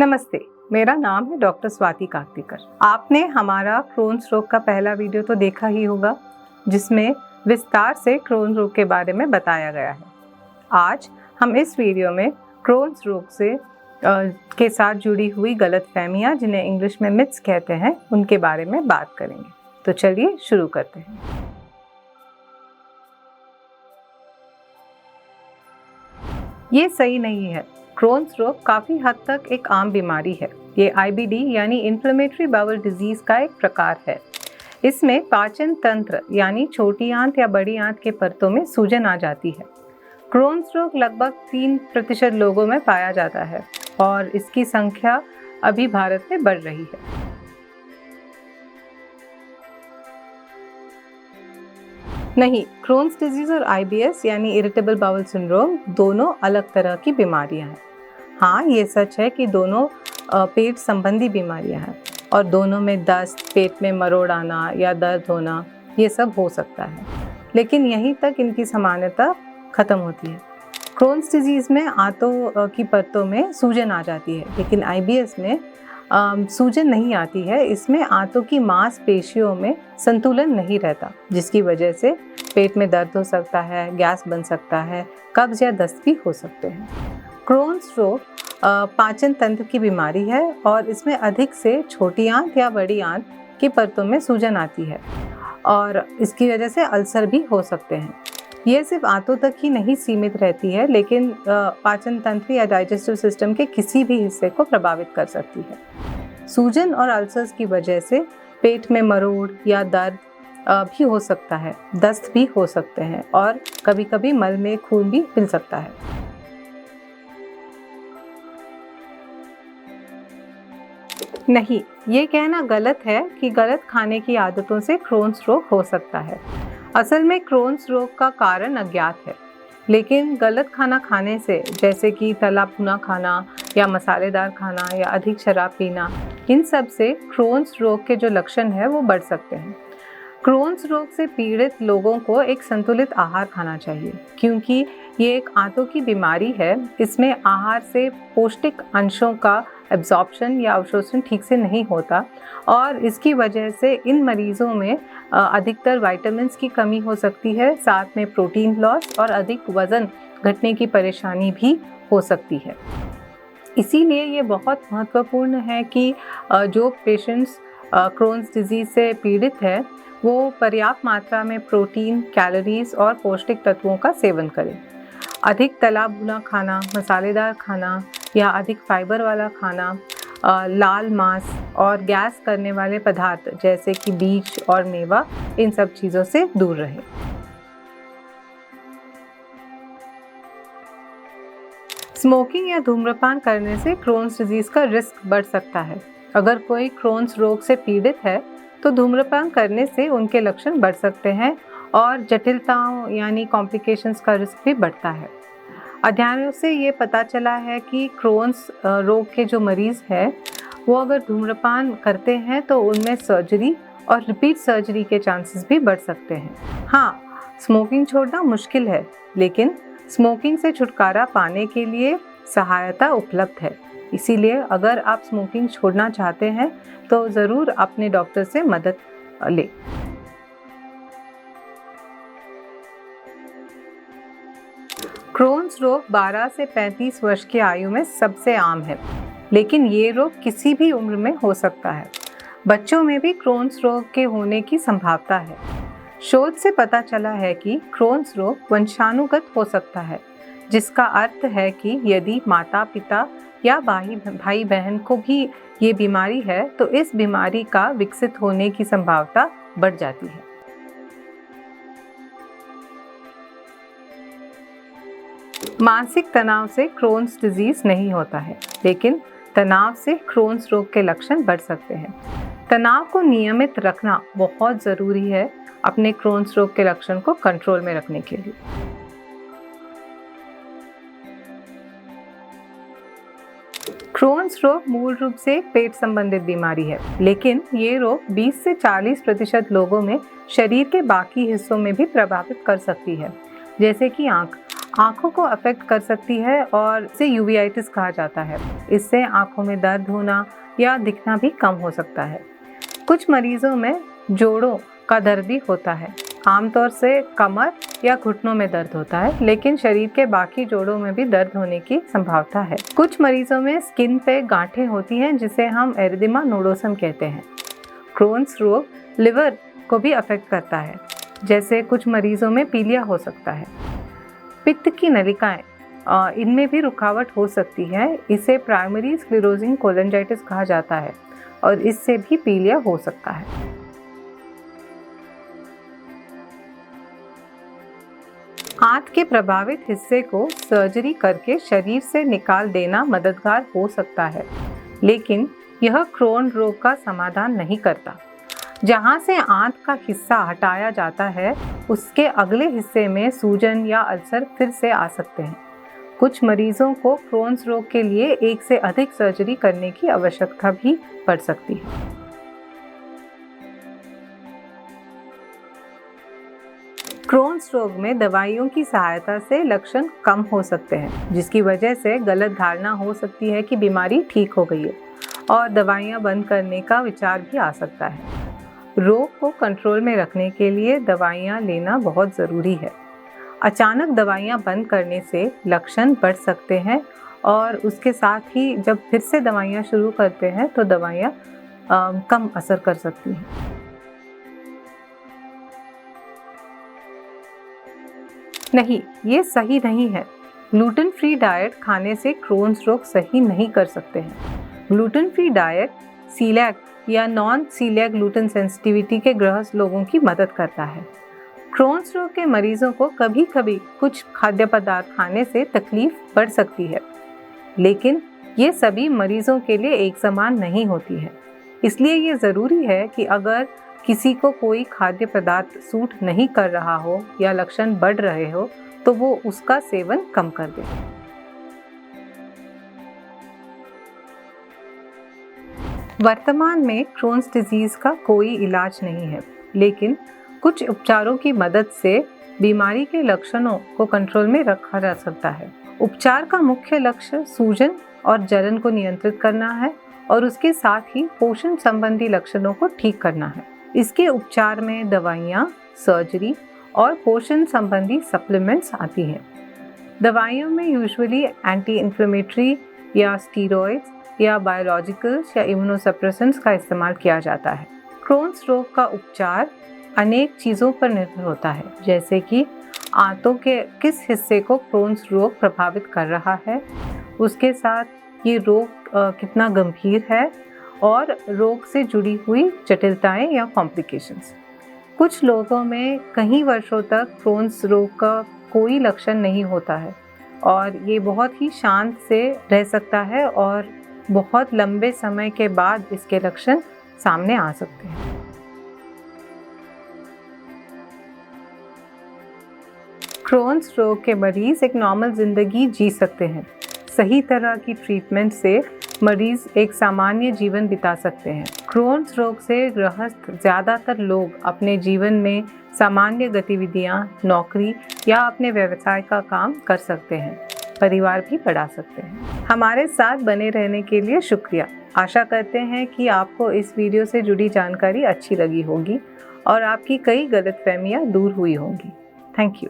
नमस्ते, मेरा नाम है डॉक्टर स्वाति कार्तिकर। आपने हमारा क्रोन्स रोग का पहला वीडियो तो देखा ही होगा, जिसमें विस्तार से क्रोन्स रोग के बारे में बताया गया है। आज हम इस वीडियो में क्रोन्स रोग के साथ जुड़ी हुई गलतफहमियां, जिन्हें इंग्लिश में मिथ्स कहते हैं, उनके बारे में बात करेंगे। तो चलिए शुरू करते हैं। ये सही नहीं है। क्रोन्स रोग काफ़ी हद तक एक आम बीमारी है। ये IBD यानी इन्फ्लेमेटरी बाउल डिजीज़ का एक प्रकार है। इसमें पाचन तंत्र यानी छोटी आंत या बड़ी आंत के परतों में सूजन आ जाती है। क्रोन्स रोग लगभग 3% लोगों में पाया जाता है और इसकी संख्या अभी भारत में बढ़ रही है। नहीं, क्रोन्स डिजीज़ और IBS यानी इरिटेबल बाउल सिंड्रोम दोनों अलग तरह की बीमारियां हैं। हाँ, ये सच है कि दोनों पेट संबंधी बीमारियां हैं और दोनों में दस्त, पेट में मरोड़ आना या दर्द होना, ये सब हो सकता है, लेकिन यहीं तक इनकी सामान्यता ख़त्म होती है। क्रोन्स डिजीज़ में आंतों की परतों में सूजन आ जाती है, लेकिन IBS में सूजन नहीं आती है। इसमें आंतों की मांसपेशियों में संतुलन नहीं रहता, जिसकी वजह से पेट में दर्द हो सकता है, गैस बन सकता है, कब्ज या दस्त भी हो सकते हैं। क्रोन्स रोग पाचन तंत्र की बीमारी है और इसमें अधिक से छोटी आंत या बड़ी आंत की परतों में सूजन आती है और इसकी वजह से अल्सर भी हो सकते हैं। ये सिर्फ आंतों तक ही नहीं सीमित रहती है, लेकिन पाचन तंत्र या डाइजेस्टिव सिस्टम के किसी भी हिस्से को प्रभावित कर सकती है। सूजन और अल्सर्स की वजह से पेट में मरोड़ या दर्द भी हो सकता है, दस्त भी हो सकते हैं और कभी-कभी मल में खून भी मिल सकता है। नहीं, ये कहना गलत है कि गलत खाने की आदतों से क्रोन्स रोग हो सकता है। असल में क्रोन्स रोग का कारण अज्ञात है, लेकिन गलत खाना खाने से, जैसे कि तला भुना खाना या मसालेदार खाना या अधिक शराब पीना, इन सब से क्रोन्स रोग के जो लक्षण हैं वो बढ़ सकते हैं। क्रोन्स रोग से पीड़ित लोगों को एक संतुलित आहार खाना चाहिए, क्योंकि ये एक आंतों की बीमारी है। इसमें आहार से पौष्टिक अंशों का एब्जॉर्प्शन या अवशोषण ठीक से नहीं होता और इसकी वजह से इन मरीजों में अधिकतर विटामिन्स की कमी हो सकती है, साथ में प्रोटीन लॉस और अधिक वज़न घटने की परेशानी भी हो सकती है। इसीलिए ये बहुत महत्वपूर्ण है कि जो पेशेंट्स क्रोन्स डिजीज़ से पीड़ित है, वो पर्याप्त मात्रा में प्रोटीन, कैलोरीज और पौष्टिक तत्वों का सेवन करें। अधिक तला भुना खाना, मसालेदार खाना या अधिक फाइबर वाला खाना, लाल मांस और गैस करने वाले पदार्थ जैसे कि बीज और मेवा, इन सब चीज़ों से दूर रहें। स्मोकिंग या धूम्रपान करने से क्रोन्स डिजीज़ का रिस्क बढ़ सकता है। अगर कोई क्रोन्स रोग से पीड़ित है तो धूम्रपान करने से उनके लक्षण बढ़ सकते हैं और जटिलताओं यानी कॉम्प्लिकेशंस का रिस्क भी बढ़ता है। अध्ययनों से ये पता चला है कि क्रोन्स रोग के जो मरीज़ हैं, वो अगर धूम्रपान करते हैं तो उनमें सर्जरी और रिपीट सर्जरी के चांसेस भी बढ़ सकते हैं। हाँ, स्मोकिंग छोड़ना मुश्किल है, लेकिन स्मोकिंग से छुटकारा पाने के लिए सहायता उपलब्ध है। इसीलिए अगर आप स्मोकिंग छोड़ना चाहते हैं तो ज़रूर अपने डॉक्टर से मदद लें। क्रोन्स रोग 12 से 35 वर्ष की आयु में सबसे आम है, लेकिन ये रोग किसी भी उम्र में हो सकता है। बच्चों में भी क्रोन्स रोग के होने की संभावना है। शोध से पता चला है कि क्रोन्स रोग वंशानुगत हो सकता है, जिसका अर्थ है कि यदि माता पिता या भाई बहन को भी ये बीमारी है तो इस बीमारी का विकसित होने की संभावना बढ़ जाती है। मानसिक तनाव से क्रोन्स डिजीज़ नहीं होता है, लेकिन तनाव से क्रोन्स रोग के लक्षण बढ़ सकते हैं। तनाव को नियमित रखना बहुत ज़रूरी है अपने क्रोन्स रोग के लक्षण को कंट्रोल में रखने के लिए। क्रोन्स रोग मूल रूप से एक पेट संबंधित बीमारी है, लेकिन ये रोग 20 से 40% लोगों में शरीर के बाकी हिस्सों में भी प्रभावित कर सकती है, जैसे कि आँख। आँखों को अफेक्ट कर सकती है और इसे यूवेइटिस कहा जाता है। इससे आँखों में दर्द होना या दिखना भी कम हो सकता है। कुछ मरीजों में जोड़ों का दर्द भी होता है। आमतौर से कमर या घुटनों में दर्द होता है, लेकिन शरीर के बाकी जोड़ों में भी दर्द होने की संभावना है। कुछ मरीजों में स्किन पे गांठें होती हैं जिसे हम एरिथेमा नोडोसम कहते हैं। क्रोन्स रोग लिवर को भी अफेक्ट करता है, जैसे कुछ मरीजों में पीलिया हो सकता है। पित्त की नलिकाएं इनमें भी रुकावट हो सकती है। इसे प्राइमरी स्क्लेरोजिंग कोलेंजाइटिस कहा जाता है और इससे भी पीलिया हो सकता है। आंत के प्रभावित हिस्से को सर्जरी करके शरीर से निकाल देना मददगार हो सकता है, लेकिन यह क्रोन रोग का समाधान नहीं करता। जहां से आंत का हिस्सा हटाया जाता है, उसके अगले हिस्से में सूजन या अल्सर फिर से आ सकते हैं। कुछ मरीजों को क्रोन्स रोग के लिए एक से अधिक सर्जरी करने की आवश्यकता भी पड़ सकती है। क्रोन्स रोग में दवाइयों की सहायता से लक्षण कम हो सकते हैं, जिसकी वजह से गलत धारणा हो सकती है कि बीमारी ठीक हो गई है और दवाइयां बंद करने का विचार भी आ सकता है। रोग को कंट्रोल में रखने के लिए दवाइयां लेना बहुत ज़रूरी है। अचानक दवाइयां बंद करने से लक्षण बढ़ सकते हैं और उसके साथ ही जब फिर से दवाइयां शुरू करते हैं तो दवाइयां कम असर कर सकती हैं। नहीं, ये सही नहीं है। ग्लूटेन फ्री डाइट खाने से क्रोन्स रोग सही नहीं कर सकते हैं। ग्लूटेन फ्री डाइट सीलिएक या नॉन सीलिएक ग्लूटेन सेंसिटिविटी के ग्रस्त लोगों की मदद करता है। क्रोन्स रोग के मरीजों को कभी कभी कुछ खाद्य पदार्थ खाने से तकलीफ बढ़ सकती है, लेकिन ये सभी मरीजों के लिए एक समान नहीं होती है। इसलिए ये ज़रूरी है कि अगर किसी को कोई खाद्य पदार्थ सूट नहीं कर रहा हो या लक्षण बढ़ रहे हो तो वो उसका सेवन कम कर दे। वर्तमान में क्रोन्स डिजीज का कोई इलाज नहीं है, लेकिन कुछ उपचारों की मदद से बीमारी के लक्षणों को कंट्रोल में रखा जा सकता है। उपचार का मुख्य लक्ष्य सूजन और जलन को नियंत्रित करना है और उसके साथ ही पोषण संबंधी लक्षणों को ठीक करना है। इसके उपचार में दवाइयाँ, सर्जरी और पोषण संबंधी सप्लीमेंट्स आती हैं। दवाइयों में यूजुअली एंटी इन्फ्लेमेटरी या स्टीरॉइड्स या बायोलॉजिकल्स या इम्यूनोसप्रेसेंट्स का इस्तेमाल किया जाता है। क्रोन्स रोग का उपचार अनेक चीज़ों पर निर्भर होता है, जैसे कि आंतों के किस हिस्से को क्रोन्स रोग प्रभावित कर रहा है, उसके साथ ये रोग कितना गंभीर है और रोग से जुड़ी हुई जटिलताएं या कॉम्प्लिकेशंस। कुछ लोगों में कई वर्षों तक क्रोन्स रोग का कोई लक्षण नहीं होता है और ये बहुत ही शांत से रह सकता है और बहुत लंबे समय के बाद इसके लक्षण सामने आ सकते हैं। क्रोन्स रोग के मरीज एक नॉर्मल जिंदगी जी सकते हैं। सही तरह की ट्रीटमेंट से मरीज एक सामान्य जीवन बिता सकते हैं। क्रोन्स रोग से ग्रस्त ज़्यादातर लोग अपने जीवन में सामान्य गतिविधियां, नौकरी या अपने व्यवसाय का काम कर सकते हैं। परिवार भी बढ़ा सकते हैं। हमारे साथ बने रहने के लिए शुक्रिया। आशा करते हैं कि आपको इस वीडियो से जुड़ी जानकारी अच्छी लगी होगी और आपकी कई गलतफहमियां दूर हुई होंगी। Thank you.